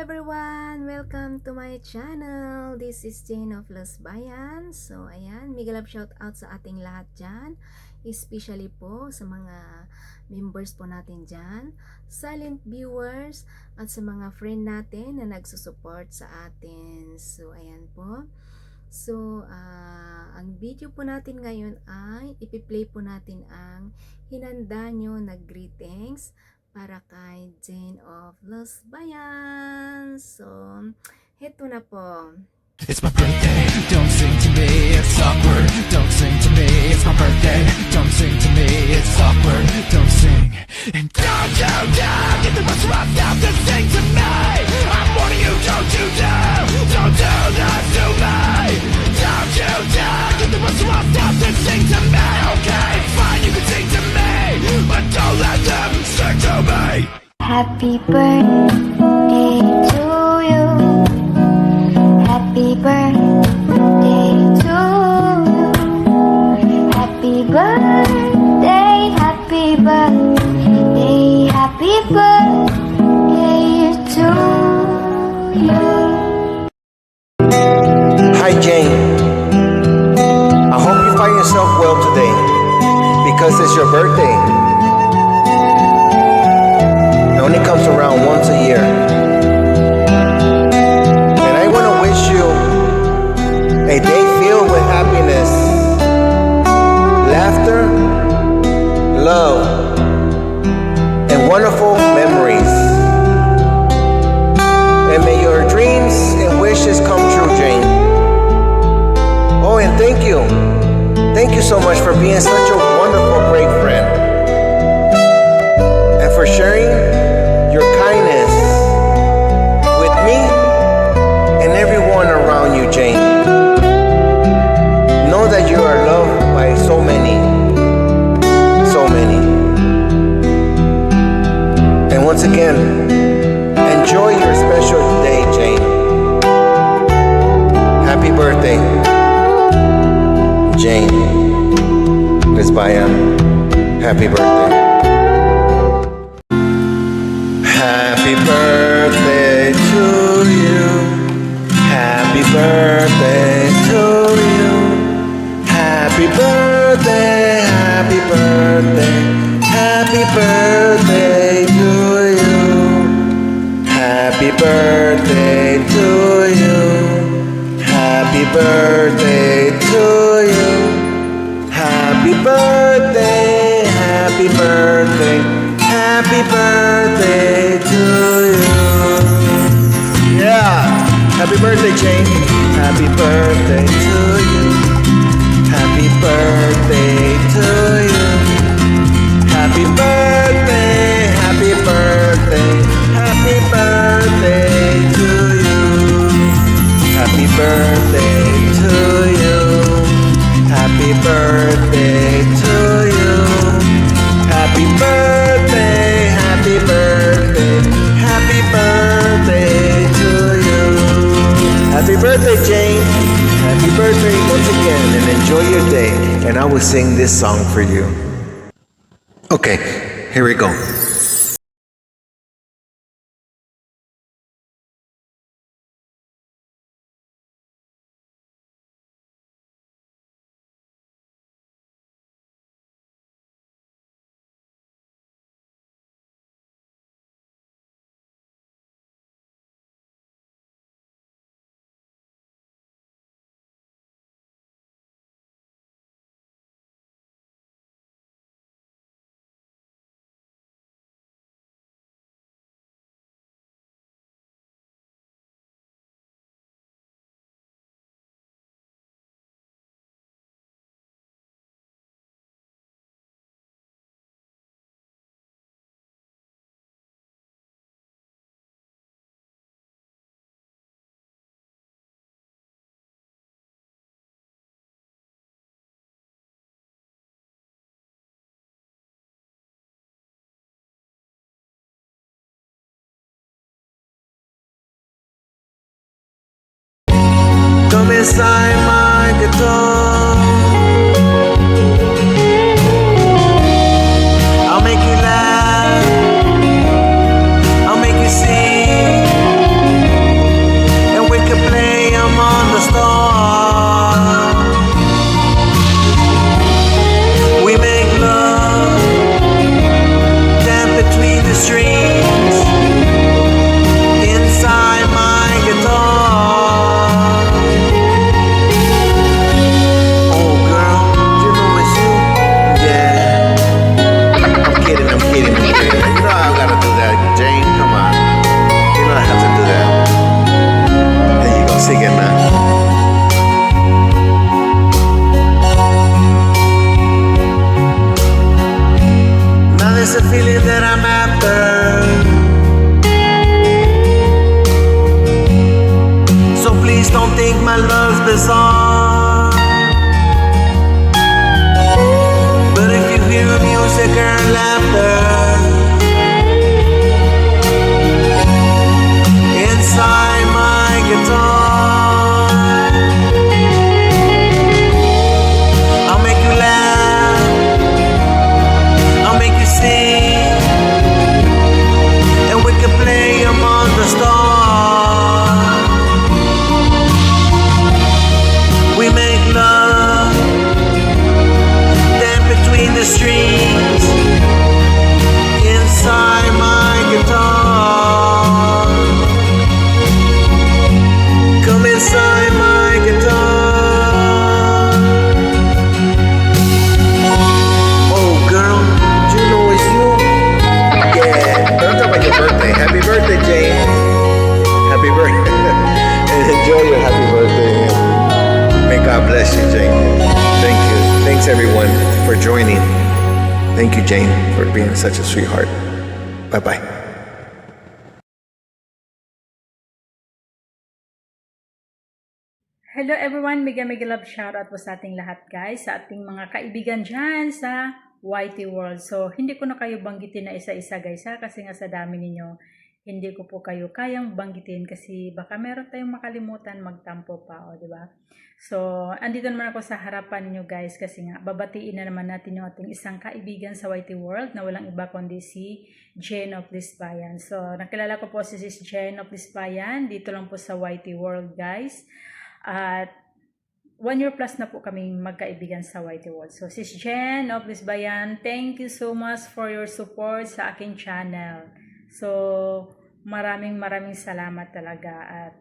everyone! Welcome to my channel. This is Jane of Los Bayan. So, ayan, mega love shout out sa ating lahat dyan. Especially po sa mga members po natin dyan, silent viewers, at sa mga friend natin na nagsusupport sa atin. So, ayan po. So, ang video po natin ngayon ay ipi-play po natin ang hinanda nyo na greetings para kay Jane of Los Bayan. So, heto na po. It's my birthday, don't sing to me, it's awkward. Don't sing to me, it's my birthday. Don't sing to me, it's awkward. Don't sing. And don't you dare get the most roughed out to sing to me. I'm warning you, don't you dare. Don't do that to me. Don't you dare get the most roughed out to sing to me. Okay, fine, you can sing to me, but don't let them sing to me. Happy birthday to you. Happy birthday to you. Happy birthday, happy birthday, happy birthday to you. Hi Jane, I hope you find yourself well today because it's your birthday. It only comes around once a year. And I want to wish you a day filled with happiness, laughter, love, and wonderful memories. And may your dreams and wishes come true, Jane. Oh, and thank you. Thank you so much for being such a wonderful, great friend. And for sharing your kindness with me and everyone around you, Jane. Know that you are loved by so many. So many. And once again, enjoy your special day, Jane. Happy birthday, Jane. Los Bayan. Happy birthday. Happy birthday to you. Happy birthday to you. Happy birthday, happy birthday, happy birthday to you. Happy birthday to you. Happy birthday to you. Happy birthday, happy birthday, happy birthday to you. Yeah, happy birthday, Jane. Happy birthday to you. Happy birthday to you. Happy birthday, happy birthday, happy birthday to you. Happy birthday to you. Happy birthday to you. Happy birthday, happy birthday, happy birthday to you. Happy birthday, Jane. Happy birthday once again, and enjoy your day. And I will sing this song for you. Okay, here we go. Come inside my guitar. I'll make you laugh. I'll make you sing. think my love's bizarre, but if you hear music or laughter inside my guitar, I'll make you laugh, I'll make you sing, and we can play among the stars. We make love, dance between the strings inside my guitar. Come inside my guitar. Oh girl, do you know it's you? Yeah, don't talk about your birthday. Happy birthday, Jane. Happy birthday. And enjoy your happy birthday. May God bless you, Jane. Thank you. Thanks everyone for joining. Thank you, Jane, for being such a sweetheart. Bye-bye. Hello everyone, mega love shoutout po sa ating lahat guys, sa ating mga kaibigan dyan sa YT World. So, hindi ko na kayo banggitin na isa-isa guys ha, kasi nga sa dami ninyo, hindi ko po kayo kayang banggitin kasi baka meron tayong makalimutan magtampo pa, o diba? So, andito naman ako sa harapan ninyo guys kasi nga, babatiin na naman natin yung ating isang kaibigan sa YT World na walang iba kundi si Jane of Lisbayan. So, nakilala ko po si Jane of Lisbayan, dito lang po sa YT World guys. At 1 year plus na po kaming magkaibigan sa YT World. So, Sis Jen of Lisbayan, thank you so much for your support sa aking channel. So, maraming salamat talaga. At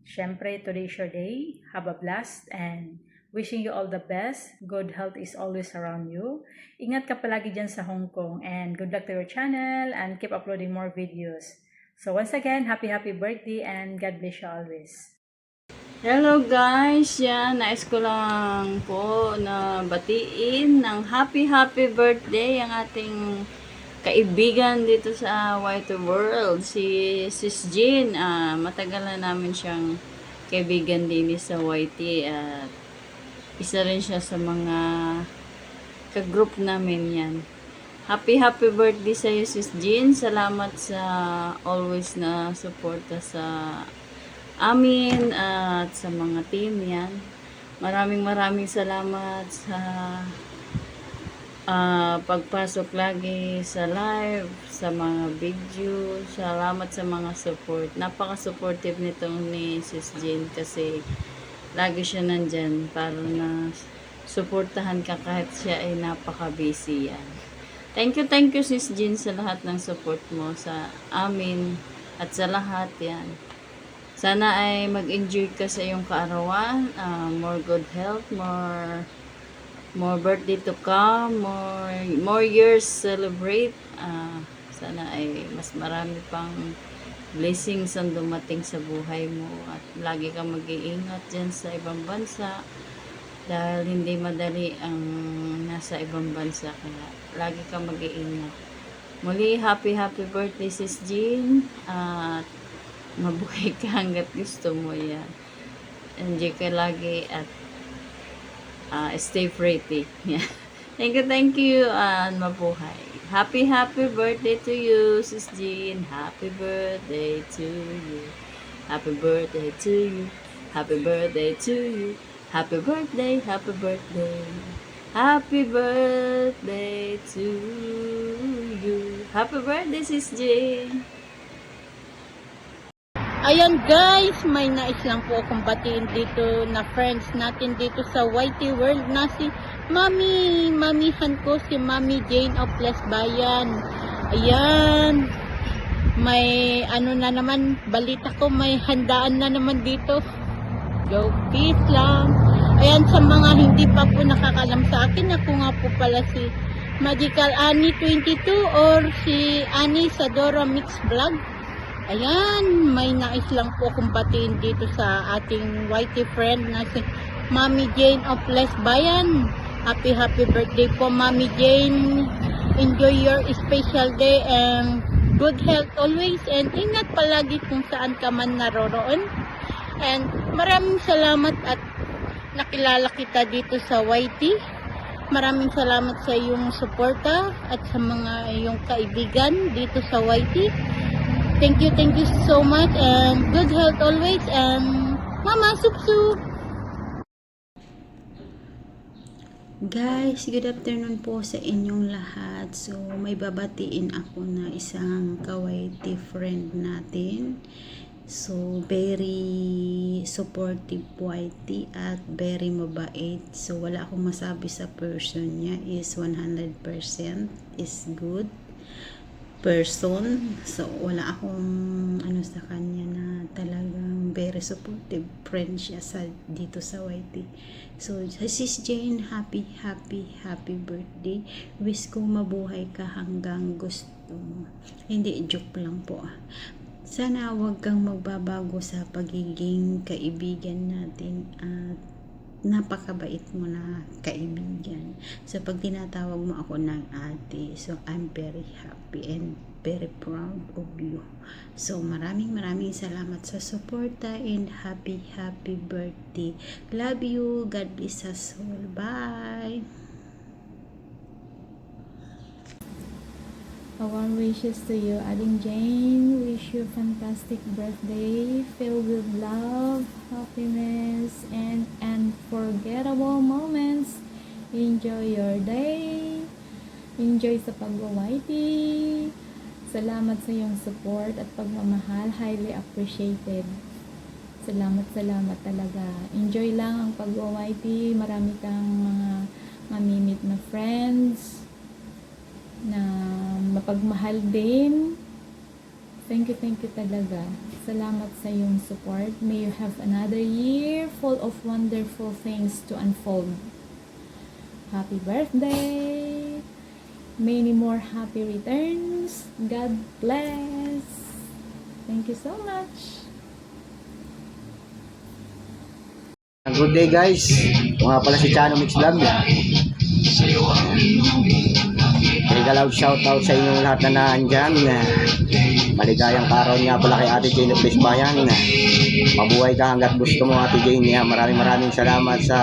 syempre, today's your day. Have a blast and wishing you all the best. Good health is always around you. Ingat ka palagi dyan sa Hong Kong and good luck to your channel and keep uploading more videos. So, once again, happy birthday and God bless you always. Hello guys, yan, nais ko lang po na batiin ng happy birthday ang ating kaibigan dito sa YT World, si Sis Jean. Matagal na namin siyang kaibigan din sa YT at isa rin siya sa mga ka-group namin yan. Happy birthday sa iyo Sis Jean, salamat sa always na suporta sa amin at sa mga team yan. Maraming salamat sa pagpasok lagi sa live, sa mga video. Salamat sa mga support. Napaka-supportive nitong ni Sis Jean kasi lagi siya nandyan para na suportahan ka kahit siya ay napaka-busy yan. Thank you Sis Jean sa lahat ng support mo sa amin at sa lahat yan. Sana ay mag-enjoy ka sa iyong kaarawan, more good health, more birthday to come, more years celebrate. Sana ay mas marami pang blessings ang dumating sa buhay mo at lagi kang mag-iingat dyan sa ibang bansa dahil hindi madali ang nasa ibang bansa kaya lagi kang mag-iingat. Muli, happy birthday Sis Jean at mabuhay ka hanggat gusto mo yan. Enjoy ka lagi at stay pretty. Yeah. Thank you and mabuhay. Happy birthday to you, Sis Jean. Happy birthday to you. Happy birthday to you. Happy birthday to you. Happy birthday. Happy birthday to you. Happy birthday, Sis Jean. Ayan guys, may nais lang po akong batiin dito na friends natin dito sa YT World na si mamihan ko, si Mami Jane of Lisbayan. Ayan, may ano na naman, balita ko may handaan na naman dito. Go, peace lang. Ayan, sa mga hindi pa po nakakalam sa akin, ako nga po pala si Magical Annie 22 or si Annie Sadora Mix Vlog. Ayan, may nais lang po akong batiin dito sa ating YT friend na si Mami Jane of Lisbayan. Happy birthday po Mami Jane. Enjoy your special day and good health always and ingat palagi kung saan ka man naroroon. And maraming salamat at nakilala kita dito sa YT. Maraming salamat sa iyong suporta at sa mga iyong kaibigan dito sa YT. Thank you so much and good health always and Mama Supsu! Guys, good afternoon po sa inyong lahat. So, may babatiin ako na isang kawaiti friend natin. So, very supportive po IT at very mabait. So, wala akong masabi sa person niya is 100% is good person. So, wala akong ano sa kanya na talagang very supportive friend siya dito sa YT. So, Sis Jane, happy birthday. Wish ko mabuhay ka hanggang gusto mo. Hindi, joke lang po. Sana wag kang magbabago sa pagiging kaibigan natin at napakabait mo na kaibigan. So, pag tinatawag mo ako ng ate, so I'm very happy and very proud of you. So, maraming salamat sa suporta and happy birthday. Love you. God bless us all. Bye! A warm wishes to you, Aling Jane. Wish you fantastic birthday, filled with love, happiness, and unforgettable moments. Enjoy your day. Enjoy sa pag-uwiti. Salamat sa iyong support at pagmamahal. Highly appreciated. Salamat talaga. Enjoy lang ang pag-uwiti. Marami kang mga mamimit na friends na mapagmahal din. Thank you talaga. Salamat sa iyong support. May you have another year full of wonderful things to unfold. Happy birthday! Many more happy returns. God bless! Thank you so much! Good day guys. Ito nga pala si Chano Mix Vlog. Regalaw shoutout sa inyong lahat na naandyan. Maligayang araw nga pala kay Ate Jane of Lisbayan. Mabuhay ka hanggat gusto mo, Ate Jane. Maraming salamat sa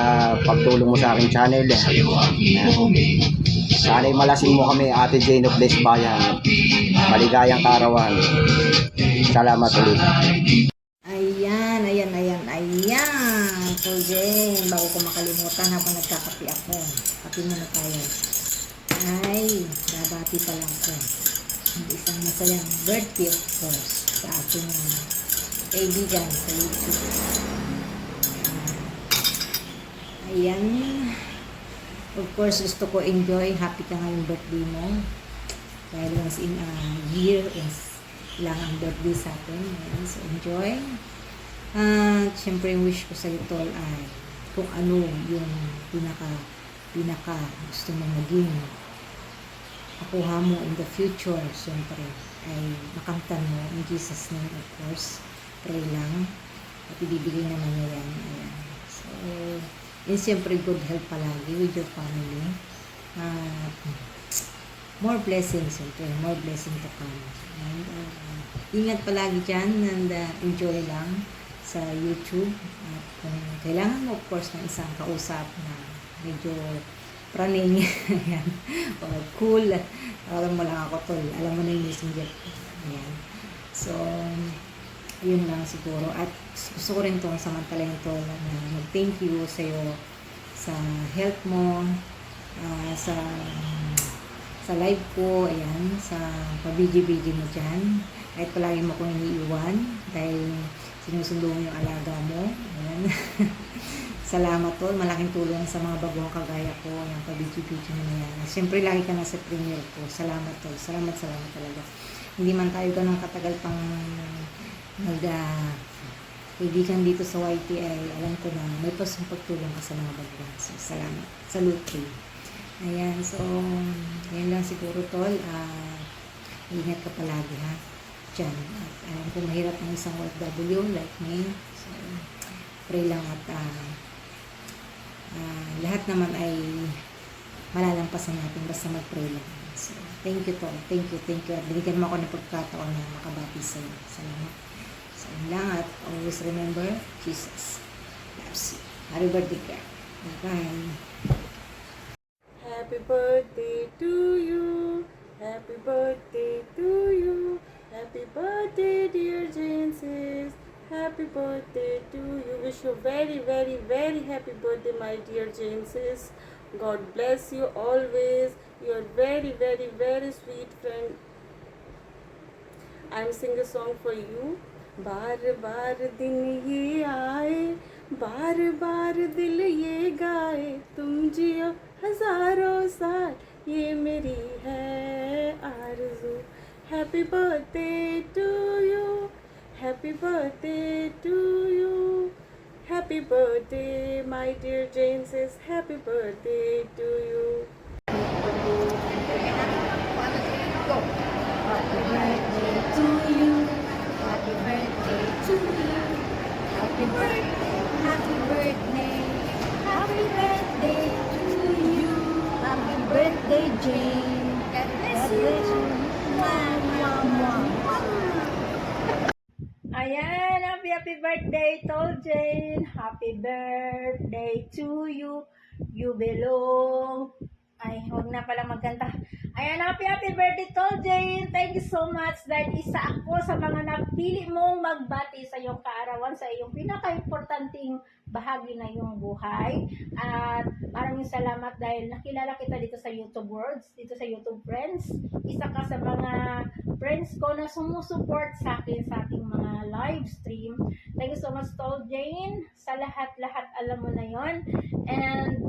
pagtulong mo sa aking channel. Sana'y malasing mo kami, Ate Jane of Lisbayan. Maligayang karawan. Salamat ulit. Ayan. So, Jane, bago ko makalimutan habang nagkakapi ako. Kapi muna tayo. Ay, babati pa lang ko. Isang masayang birthday, of course, sa ating kaibigan sa YouTube. Ayan. Of course, gusto ko enjoy. Happy ka ngayong birthday mo. Dahil once in a year is lang ang birthday sa atin. Ayan, so enjoy. At syempre yung wish ko sa iyo, tol, ay kung ano yung pinaka gusto mong maging makuha mo in the future, syempre ay makamtan mo in Jesus' name, of course. Pray lang at ibibigay naman niya yan. Ayan. So, and syempre good health palagi with your family. More blessings, syempre, more blessing to come. And, ingat palagi dyan and enjoy lang sa YouTube. At kung kailangan mo, of course, ng isang kausap na medyo praning, ayan, o cool, alam mo lang ako, tol, alam mo na yung messenger ko. Ayan. So, yun lang siguro. At gusto ko rin itong samantalayin, tol, na mag-thank you sa'yo sa health mo, sa live ko, ayan, sa pabigi-bigi mo dyan. Kahit palagi mo kong iniiwan dahil sinusundo mo yung alaga mo. Ayan. Salamat, tol. Malaking tulong sa mga baguhang kagaya ko. Yung pabigi-bigi mo yan. Siyempre, lagi ka na sa premier ko. Salamat, tol. Salamat talaga. Hindi man tayo ganun katagal pang kaibigan dito sa YT ay alam ko na may pasong pagtulong ka sa mga baguhang. So, salamat. Salute. Ayan. So, yan lang siguro, tol. Ingat ka palagi, ha? Diyan. At alam ko mahirap ang isang OFW like me. So, pray lang at lahat naman ay malalampasan natin basta mag-pray lang. So, thank you, Tol. Thank you. At binigyan mo ako ng pagkataon na makabati sa iyo. Salamat. So, Yun lang at always remember, Jesus loves you. Happy birthday, girl. Bye-bye. Happy birthday to you. Happy birthday to you. Happy birthday, dear Genesis. Happy birthday to you. Wish you very, very, very happy birthday, my dear Genesis. God bless you always. You're very, very, very sweet friend. I'm singing a song for you. बार बार दिन ये आए, बार बार दिल ये गाए, तुम जियो हजारों साल, ये मेरी है आरज़ू. Happy birthday to you. Happy birthday to you. Happy birthday, my dear Genesis. Happy birthday to you. Happy birthday to you. Happy birthday to you. Happy birthday. Happy birthday. Happy birthday to you. Happy birthday, Jane. God bless you. Mwah, mwah, mwah, mwah. Ayan, happy birthday, Tol Jane. Happy birthday to you. You belong. Ay, huwag na pala magkanta. Ayan, happy birthday, Tol Jane. Thank you so much dahil isa ako sa mga napili mong magbati sa iyong kaarawan, sa iyong pinaka-importanting bahagi na iyong buhay. At maraming salamat dahil nakilala kita dito sa YouTube Worlds, dito sa YouTube Friends. Isa ka sa mga friends ko na sumusuport sa akin sa ating mga live stream. Thank you so much, Tol Jane. Sa lahat-lahat, alam mo na yon. And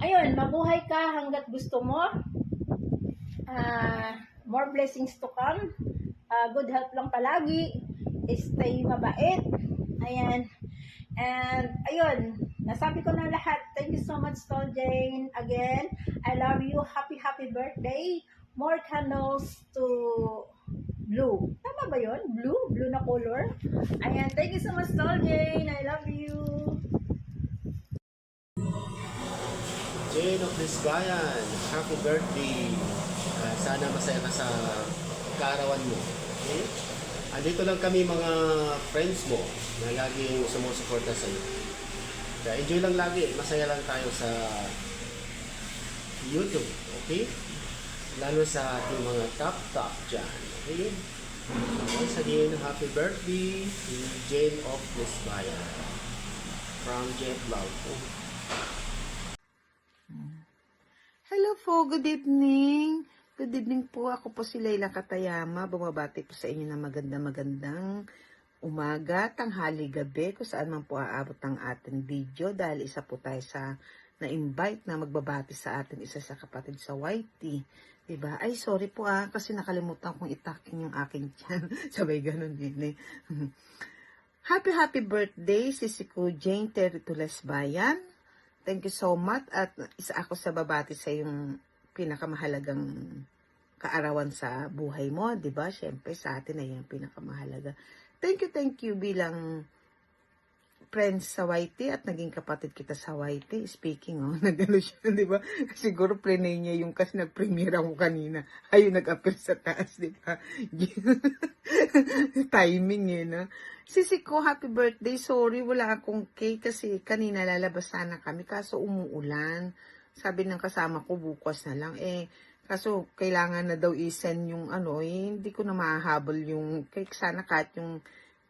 ayun, mabuhay ka hanggat gusto mo. More blessings to come. Good health lang palagi. Stay mabait. Ayan. And ayun, nasabi ko na lahat. Thank you so much, Tol Jane. Again, I love you. Happy birthday. More candles to blue. Tama ba yun? Blue? Blue na color? Ayan. Thank you so much, Tol Jane. I love you. Jane of Lisbayan, happy birthday. Sana masaya ka sa kaarawan mo. Okay? Andito lang kami mga friends mo na laging sumusuporta sa iyo. Kaya enjoy lang lagi. Masaya lang tayo sa YouTube. Okay? Lalo sa ating mga top dyan. Okay? Once again, happy birthday to Jane of Lisbayan. From Jet Vlog. Hello po, good evening. Good evening po, ako po si Layla Katayama. Bumabati po sa inyo na magandang umaga, tanghali, gabi, kung saan man po aabot ang ating video. Dahil isa po tayo sa na-invite na magbabati sa atin, isa sa kapatid sa YT. Diba? Ay, sorry po kasi nakalimutan kong itakin yung aking tiyan. Sabay ganun din eh. Happy birthday, Sisi ko Jane Teritules Bayan. Thank you so much at isa ako sa babati sa yung pinakamahalagang kaarawan sa buhay mo, 'di ba? Syempre sa atin ay yung pinakamahalaga. Thank you bilang friends sa YT at naging kapatid kita sa YT. Speaking nagano siya, 'di ba? Siguro prenay niya yung kasi nag-premiere ako kanina. Ayun nag-appear sa taas, 'di ba? Timing na. Sisi ko, happy birthday. Sorry, wala akong cake kasi kanina lalabas sana kami kaso umuulan. Sabi ng kasama ko bukas na lang. Kaso kailangan na daw i-send yung hindi ko na mahahabol yung cake. Sana kahit yung,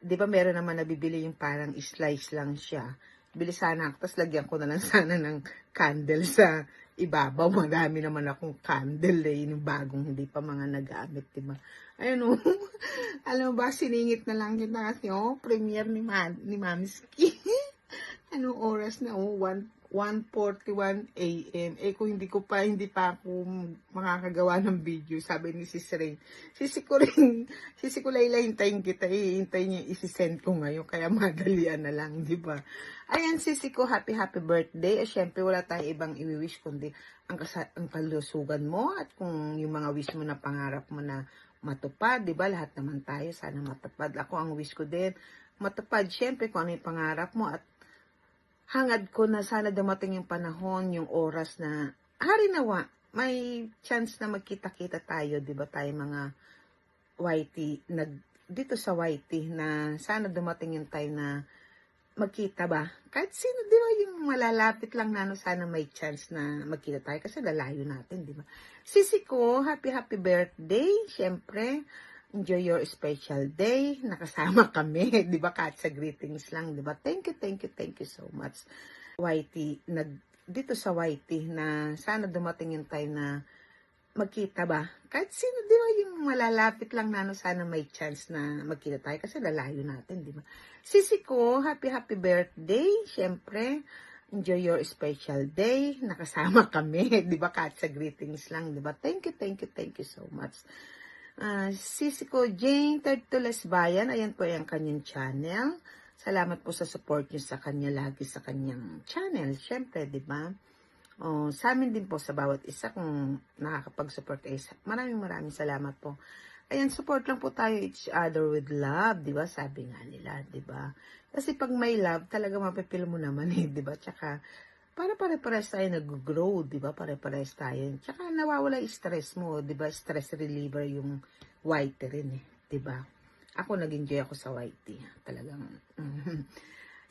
di ba meron naman nabibili yung parang slice lang siya. Bili sana ako, tapos lagyan ko na lang sana ng candle sa ibabaw. Madami naman akong candle yung bagong hindi pa mga nag-aamit, di ba? Ayun alam mo ba, siningit na lang kita kasi premiere ni Mami Ski. Anong oras na 1:41 a.m. Kung hindi pa ako makakagawa ng video, sabi ni Sis Rain. Sisi ko Layla, hintayin kita, hintayin niya isi-send ko ngayon, kaya madalian na lang, di ba? Ayan, Sisi ko, happy birthday. Syempre, wala tayong ibang i-wish kundi ang kalusugan mo at kung yung mga wish mo na pangarap mo na matupad, di ba? Lahat naman tayo, sana matupad. Ako, ang wish ko din, matupad. Syempre, kung ano yung pangarap mo at hangad ko na sana dumating yung panahon, yung oras na, harinawa, may chance na magkita-kita tayo, di ba? Tayo mga YT, dito sa YT na sana dumating yung time na magkita ba? Kahit sino, di ba, yung malalapit lang na ano, sana may chance na magkita tayo kasi lalayo natin, di ba? Sisi ko, happy birthday. Siyempre, enjoy your special day. Nakasama kami, di ba? Kahit sa greetings lang, di ba? Thank you so much. YT, dito sa YT na sana dumating yung time na magkita ba? Kahit sino, di ba, yung malalapit lang na ano, sana may chance na magkita tayo kasi lalayo natin, di ba? Sisi ko, happy birthday. Siyempre, enjoy your special day. Nakasama kami, di ba? Kahit sa greetings lang, di ba? Thank you so much. Sisi ko, Jane, third to last bayan. Ayan po yung kanyang channel. Salamat po sa support niyo sa kanya lagi sa kanyang channel. Siyempre, di ba? Sa amin din po sa bawat isa kung nakakapag-support kayo. Maraming salamat po. Ayan, support lang po tayo each other with love, di ba? Sabi nga nila, di ba? Kasi pag may love, talaga mapipil mo naman eh, di ba? Tsaka, para pare-pares tayo nag-grow, di ba? Pare-pares tayo. Tsaka nawawala yung stress mo, di ba? Stress reliever yung white rin eh, di ba? Ako nag-enjoy ako sa white, talagang.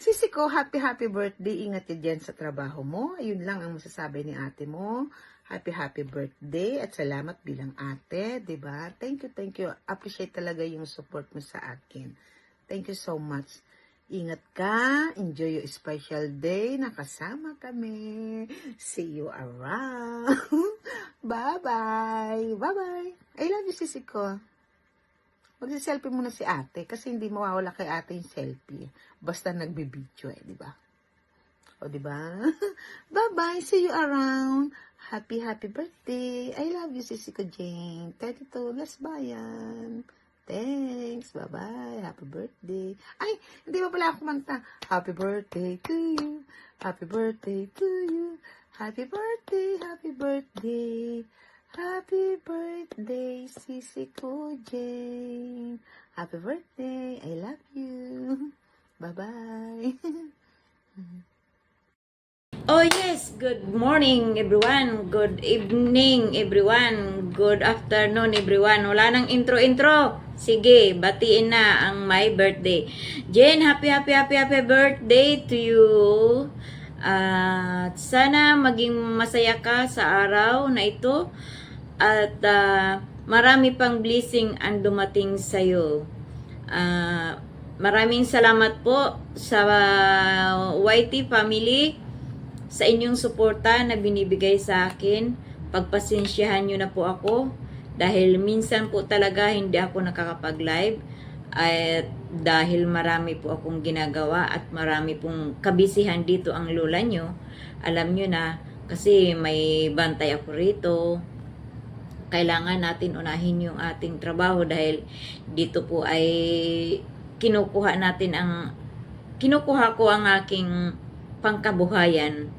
Sisi ko, happy birthday. Ingat ka dyan sa trabaho mo. Ayun lang ang masasabi ni ate mo. Happy birthday at salamat bilang ate, 'di ba? Thank you. Appreciate talaga yung support mo sa akin. Thank you so much. Ingat ka, enjoy your special day. Nakasama kami. See you around. Bye-bye. I love you, sisi ko. Magsi-selfie muna si ate kasi hindi mawawala kay ate yung selfie. Basta nagbibideo di ba? O, di ba? Bye-bye. See you around. Happy birthday. I love you, sisi ko, Jane. 32, last bayan. Thanks. Bye-bye. Happy birthday. Ay, hindi ba pala ako kumanta? Happy birthday to you. Happy birthday to you. Happy birthday. Happy birthday, sisi ko, Jane. Happy birthday. I love you. Bye-bye. Oh yes, good morning everyone, good evening everyone, good afternoon everyone. Wala nang intro. Sige, batiin na ang my birthday. Jen, happy birthday to you. At sana maging masaya ka sa araw na ito. At marami pang blessing ang dumating sa'yo. Maraming salamat po sa YT family sa inyong suporta na binibigay sa akin. Pagpasensyahan nyo na po ako dahil minsan po talaga hindi ako nakakapag-live at dahil marami po akong ginagawa at marami pong kabisihan dito ang lola nyo. Alam nyo na kasi may bantay ako rito. Kailangan natin unahin yung ating trabaho dahil dito po ay kinukuha ko ang aking pangkabuhayan,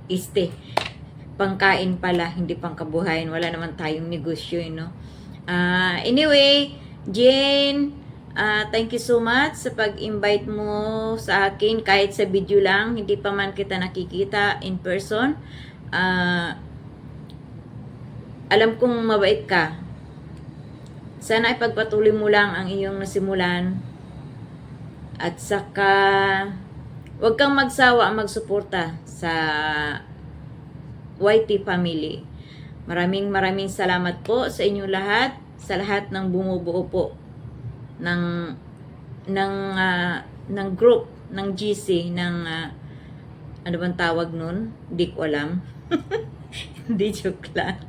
pangkain pala, hindi pangkabuhayan. Wala naman tayong negosyo, no? Anyway, Jane, thank you so much sa pag-invite mo sa akin, kahit sa video lang, hindi pa man kita nakikita in person. Alam kong mabait ka. Sana ipagpatuloy mo lang ang iyong nasimulan. At saka, huwag kang magsawa ang magsuporta sa YT family. Maraming salamat po sa inyong lahat, sa lahat ng bumubuo po ng group, ng GC, ng ano bang tawag nun? Hindi ko alam. Hindi, joke lang.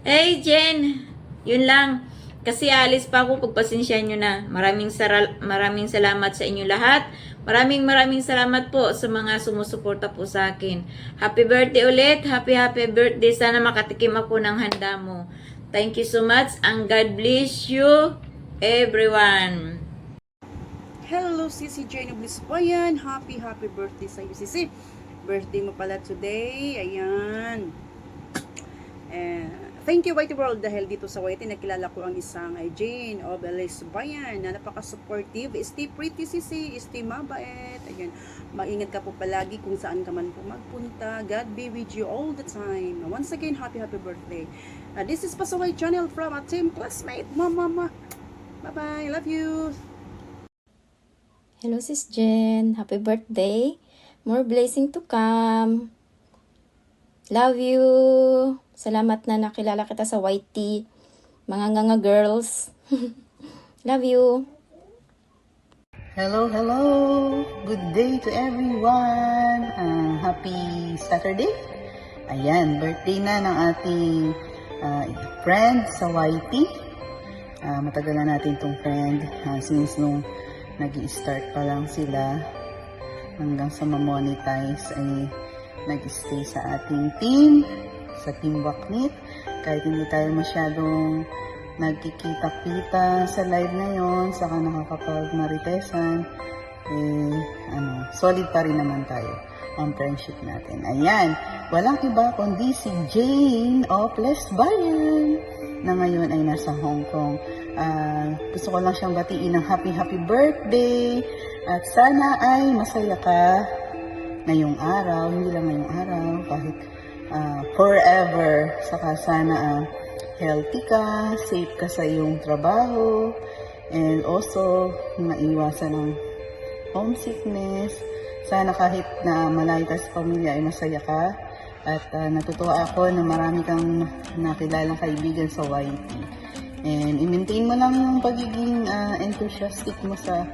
Hey Jen, yun lang. Kasi alis pa ako, pagpasensyahan nyo na. Maraming salamat sa inyo lahat. Maraming salamat po sa mga sumusuporta po sa akin. Happy birthday ulit. Happy birthday. Sana makatikim ako ng handa mo. Thank you so much and God bless you everyone. Hello, Sisi Jane of Lisboyan. Happy birthday sa iyo, Sisi. Birthday mo pala today. Ayan. Thank you, Whitey World, dahil dito sa Whitey, nakilala ko ang isang Jane of Lisboyan na napaka-supportive. Stay pretty, Sisi. Stay mabait. Ayan. Maingat ka po palagi kung saan ka man po magpunta. God be with you all the time. Once again, happy birthday. This is Pasaway Channel from a team classmate. Mama. Bye-bye. Love you. Hello, Sis Jen. Happy birthday. More blessing to come. Love you. Salamat na nakilala kita sa YT. Mga nganga girls. Love you. Hello, hello. Good day to everyone. Happy Saturday. Ayan, birthday na ng ating friend sa YT. Matagal na natin itong friend since nung nag-i-start pa lang sila hanggang sa ma-monetize ay nag-stay sa ating team, sa Team Waknit. Kahit hindi tayo masyadong nagkikita-kita sa live na yon, saka nakakapag-maritesan, solid pa rin naman tayo ang friendship natin. Ayan, walang iba kundi si Jane of Lesbayan na ngayon ay nasa Hong Kong. Gusto ko lang siyang batiin ng happy birthday at sana ay masaya ka ngayong araw, hindi lang ngayong araw, kahit forever. Saka sana healthy ka, safe ka sa iyong trabaho, and also maiwasan ng homesickness. Sana kahit na malayo ka sa pamilya ay masaya ka. At natutuwa ako na marami kang nakilalang kaibigan sa YT. And i-maintain mo lang yung pagiging enthusiastic mo sa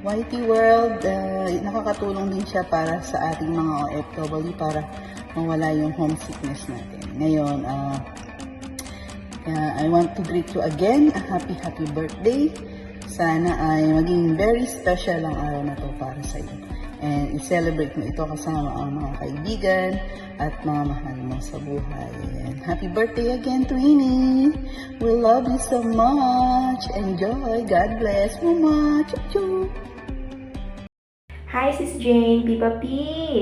YT world. Nakakatulong din siya para sa ating mga OFW para mawala yung homesickness natin. Ngayon, I want to greet you again. A happy birthday. Sana ay maging very special ang araw na to para sa iyo. And i-celebrate mo ito kasama ang mga kaibigan at mga mahal mo sa buhay. And happy birthday again, Twinnie! We love you so much! Enjoy! God bless! Mama! Chup-chup! Hi, Sis Jane, Pipa P!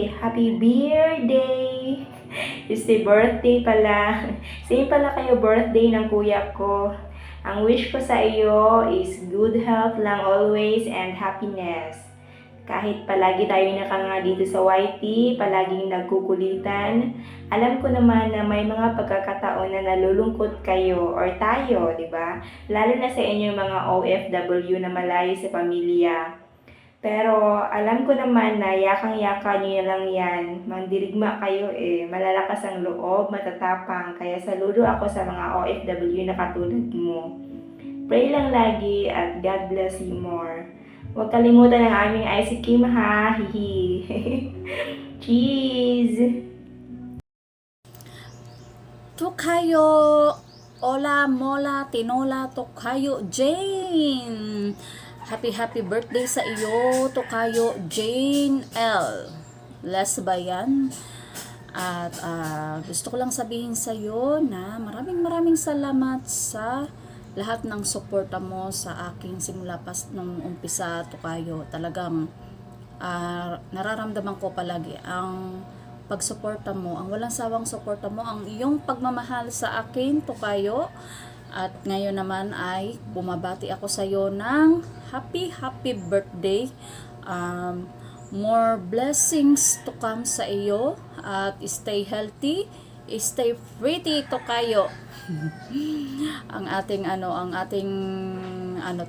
Happy birthday! It's the birthday pala. Same pala kayo birthday ng kuya ko. Ang wish ko sa iyo is good health lang always and happiness. Kahit palagi tayo nakanga dito sa YT, palaging nagkukulitan, alam ko naman na may mga pagkakataon na nalulungkot kayo or tayo, di ba? Lalo na sa inyo mga OFW na malayo sa pamilya. Pero alam ko naman na yakang-yaka nyo lang yan. Mandirigma kayo malalakas ang loob, matatapang. Kaya saludo ako sa mga OFW na katulad mo. Pray lang lagi at God bless you more. Huwag kalimutan ang aming ICQ ha. Hihi. Cheese! Tokayo, Ola, Mola, Tinola, Tokayo, Jane! Happy birthday sa iyo, Tokayo Jane L. Lesbayan. At gusto ko lang sabihin sa iyo na maraming salamat sa lahat ng suporta mo sa akin simula pas nung umpisa, Tokayo. Talagang nararamdaman ko palagi ang pagsuporta mo, ang walang sawang suporta mo, ang iyong pagmamahal sa akin, Tokayo. At ngayon naman ay bumabati ako sa iyo ng happy birthday. More blessings to come sa iyo at stay healthy, stay pretty, Tokayo. ang ating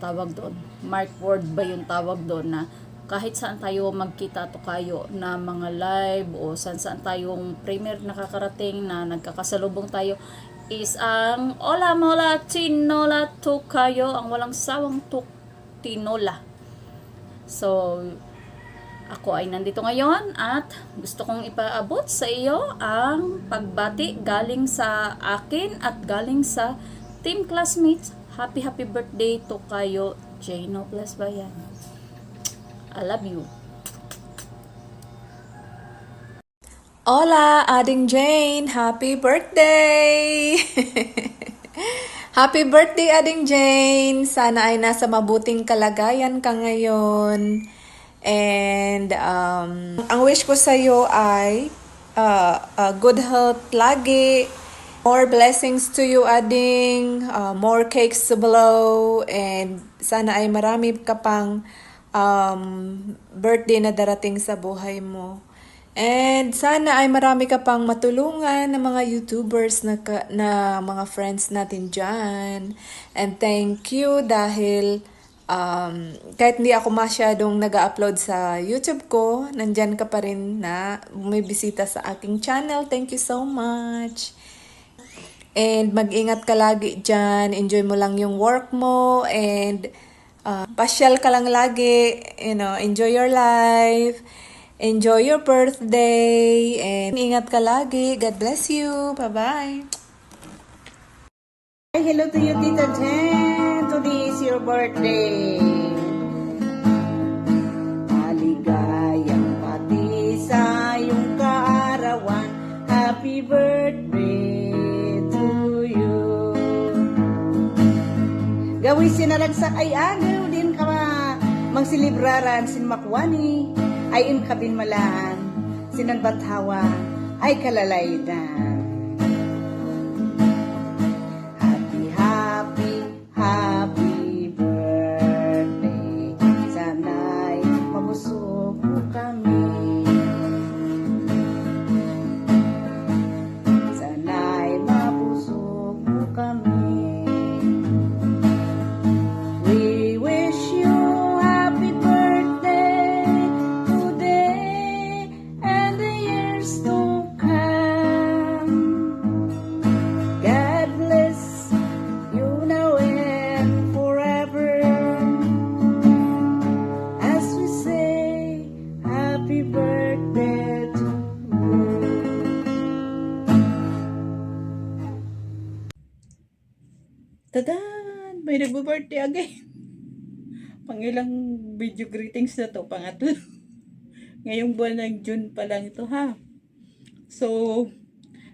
tawag doon, mark word ba yung tawag doon, na kahit saan tayo magkita, Tokayo, na mga live o saan tayong premier nakakarating na nagkakasalubong tayo, is ang Ola Mola Tinola, Tokayo, ang walang sawang tinola. So ako ay nandito ngayon at gusto kong ipaabot sa iyo ang pagbati galing sa akin at galing sa team classmates. Happy birthday, Tokayo Jane of Lesbayan. I love you. Hola, Ading Jane! Happy birthday! Happy birthday, Ading Jane! Sana ay nasa mabuting kalagayan ka ngayon. And ang wish ko sa iyo ay good health lagi. More blessings to you, Ading. More cakes to blow. And sana ay marami ka pang birthday na darating sa buhay mo. And sana ay marami ka pang matulungan ng mga YouTubers na mga friends natin dyan. And thank you dahil kahit hindi ako masyadong nag-upload sa YouTube ko, nandyan ka pa rin na bumibisita sa aking channel. Thank you so much. And mag-ingat ka lagi dyan. Enjoy mo lang yung work mo. And pasyal ka lang lagi. Enjoy your life. Enjoy your birthday. And ingat ka lagi. God bless you. Bye-bye. Hi, hello to you, Tita Jen. Today is your birthday. Maligayang pati sa iyong kaarawan. Happy birthday to you. Gawin sinaragsak ay agaw din ka magsilibraran sin makwani ay inkabin malaan sinanbathawa ay kalalaydan. Happy birthday. Sana'y mabusog mo kami. Sana'y mabusog mo kami. We wish you happy birthday today and the years to come. God bless you now and forever, as we say happy birthday to you. Tadan! May nagbo-birthday again. Pangilang video greetings na to, pangatlo. Ngayong buwan ng June pa lang ito ha. So,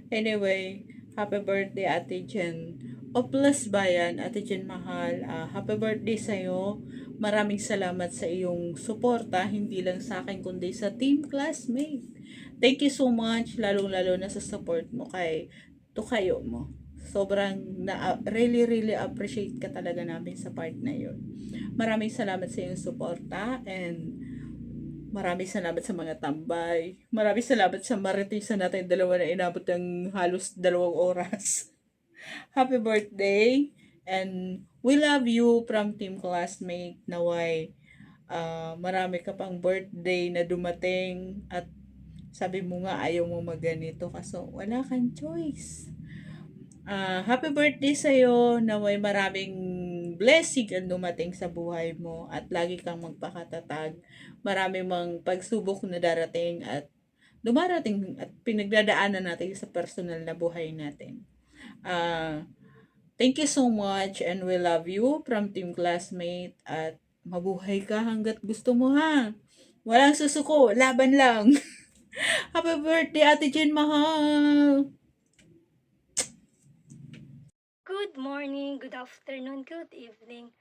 anyway, happy birthday Ate Jen. Oplas Bayan, Ate Jen Mahal, happy birthday sa'yo. Maraming salamat sa iyong suporta, hindi lang sa akin kundi sa team classmate. Thank you so much, lalong-lalo na sa support mo kay Tukayo mo. Sobrang really appreciate ka talaga namin sa part na yun. Maraming salamat sa iyong suporta and maraming salamat sa mga tambay. Maraming salamat sa maritisan natin dalawa na inabot ng halos 2 oras. Happy birthday and we love you from Team Classmate. Naway marami ka pang birthday na dumating at sabi mo nga ayaw mo magganito kaso wala kang choice. Happy birthday sa'yo. Naway maraming blessing ang dumating sa buhay mo at lagi kang magpakatatag. Marami mang pagsubok na darating at dumarating at pinagdadaanan natin sa personal na buhay natin. Thank you so much and we love you from Team Classmate at mabuhay ka hanggat gusto mo ha. Walang susuko, laban lang. Happy birthday Ate Jen Mahal! Good morning, good afternoon, good evening.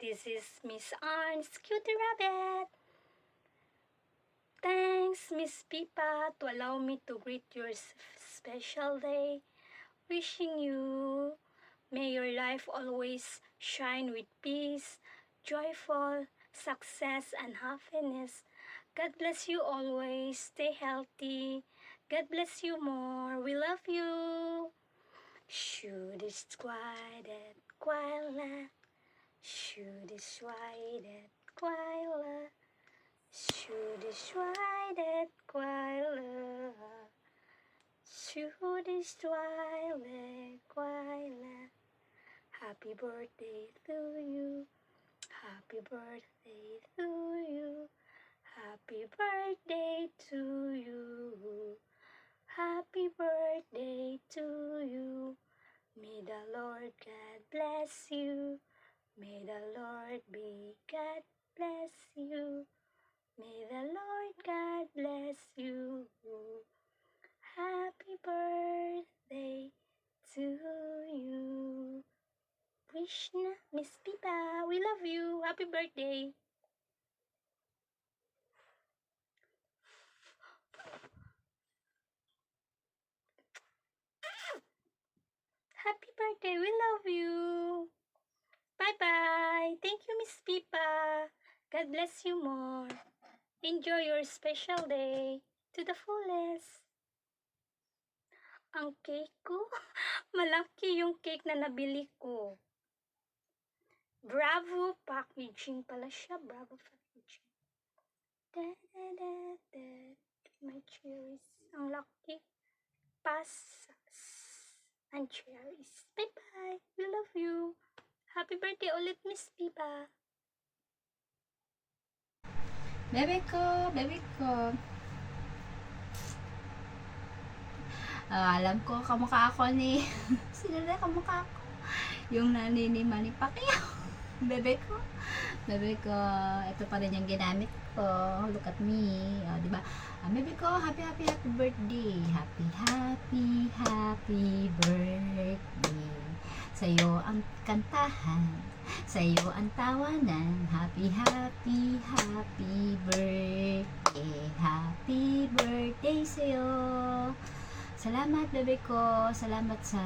This is Miss Arns, Cutie Rabbit. Thanks, Miss Pipa, to allow me to greet your special day. Wishing you, may your life always shine with peace, joyful, success, and happiness. God bless you always. Stay healthy. God bless you more. We love you. Should is quiet, quiet. Should is quiet, quiet. Should is quiet, quiet. Should is quiet, quiet. Happy birthday to you. Happy birthday to you. Happy birthday to you. Happy birthday to you. May the Lord God bless you. May the Lord be God bless you. May the Lord God bless you. Happy birthday to you. Wish na, Miss Pipa, we love you. Happy birthday. Happy birthday, we love you. Bye-bye. Thank you, Miss Pipa. God bless you more. Enjoy your special day. to the fullest. Ang cake ko, malaki yung cake na nabili ko. Bravo packaging pala siya. Bravo packaging. Da, da, da, da. My cherries. Ang laki. Pasas. And cherries. Bye-bye. We love you. Happy birthday ulit, Miss Pipa. Bebe ko. Alam ko, kamukha ako ni... Sino na kamukha ako? Yung nanay ni Manny Pacquiao. Bebe ko. Ito pa rin yung ginamit ko. Look at me. O, diba? Bebe ko, happy birthday. Happy birthday. Sa'yo ang kantahan. Sa'yo ang tawanan. Happy birthday. Happy birthday sa'yo. Salamat, bebe ko. Salamat sa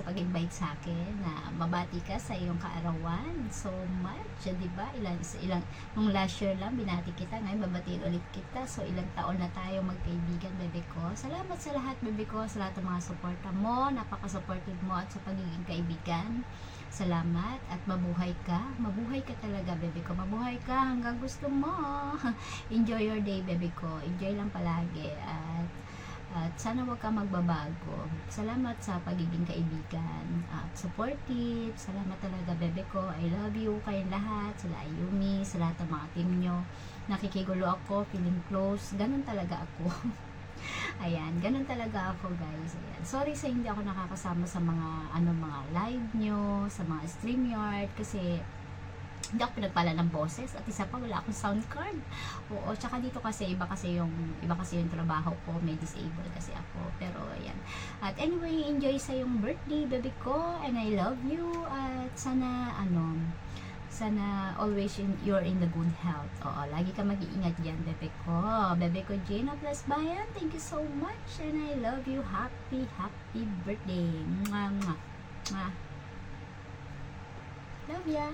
pag-invite sa akin na mabati ka sa iyong kaarawan. So much, di ba? Nung last year lang binati kita, ngayon babatiin ulit kita. So ilang taon na tayo magkaibigan, bebe ko. Salamat sa lahat, bebe ko, sa lahat ng mga suporta mo, napaka-supportive mo at sa pagiging kaibigan. Salamat at mabuhay ka. Mabuhay ka talaga, bebe ko. Mabuhay ka hanggang gusto mo. Enjoy your day, bebe ko. Enjoy lang palagi. At sana wag ka magbabago. Salamat sa pagiging kaibigan at supportive. Salamat talaga, bebe ko. I love you kayong lahat. Sila Ayumi, sa lahat ng mga team nyo. Nakikigulo ako, feeling close. Ganun talaga ako. Ayan, ganun talaga ako, guys. Ayan. Sorry sa hindi ako nakakasama sa mga live nyo, sa mga StreamYard kasi hindi ako pinagpala ng boses at isa pa wala akong sound card. Oo, tsaka dito kasi iba kasi yung trabaho ko, may disabled kasi ako. Pero ayan. At anyway, enjoy sa yung birthday, baby ko, and I love you. At sana always you're in the good health. Oo, lagi ka mag-iingat diyan, bebe ko. Bebe ko Jane of Las Bayan, thank you so much and I love you. Happy birthday. Mwah, mwah. Mwah. Love ya.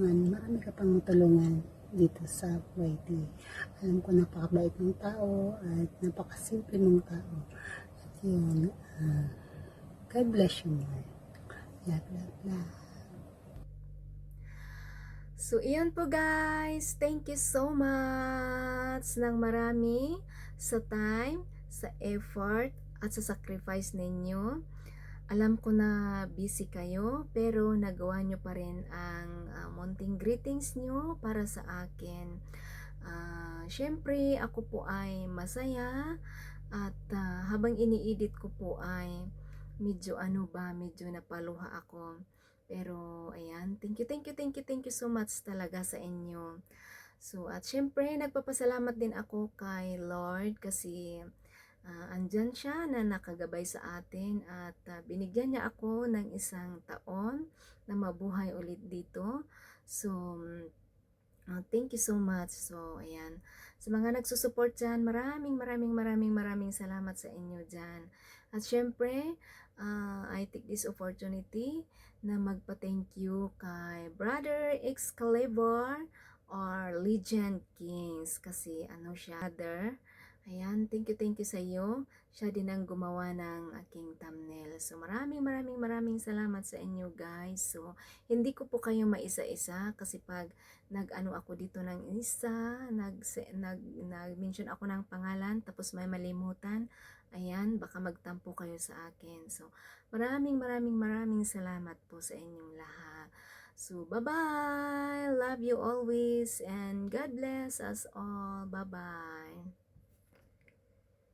Marami ka pang matulungan dito sa YT. Alam ko napakabait ng tao at napakasimple ng tao. At yun, God bless you more. Love. So, iyon po guys. Thank you so much ng marami sa time, sa effort, at sa sacrifice ninyo. Alam ko na busy kayo, pero nagawa nyo pa rin ang munting greetings nyo para sa akin. Syempre, ako po ay masaya at habang ini-edit ko po ay medyo napaluha ako. Pero ayan, thank you so much talaga sa inyo. So at syempre nagpapasalamat din ako kay Lord kasi andyan siya na nakagabay sa atin at binigyan niya ako ng isang taon na mabuhay ulit dito. So thank you so much. So ayan, sa mga nagsusupport dyan, maraming salamat sa inyo dyan. At syempre, I take this opportunity na magpa-thank you kay Brother Excalibur or Legend Kings kasi siya, brother. Ayan, thank you sa iyo. Siya din ang gumawa ng aking thumbnail. Yes, so maraming salamat sa inyo guys. So, hindi ko po kayo maisa-isa kasi pag nag-ano ako dito ng isa, nag-mention ako ng pangalan tapos may malimutan, ayan, baka magtampo kayo sa akin. So, maraming salamat po sa inyong lahat. So, bye-bye! Love you always and God bless us all. Bye-bye!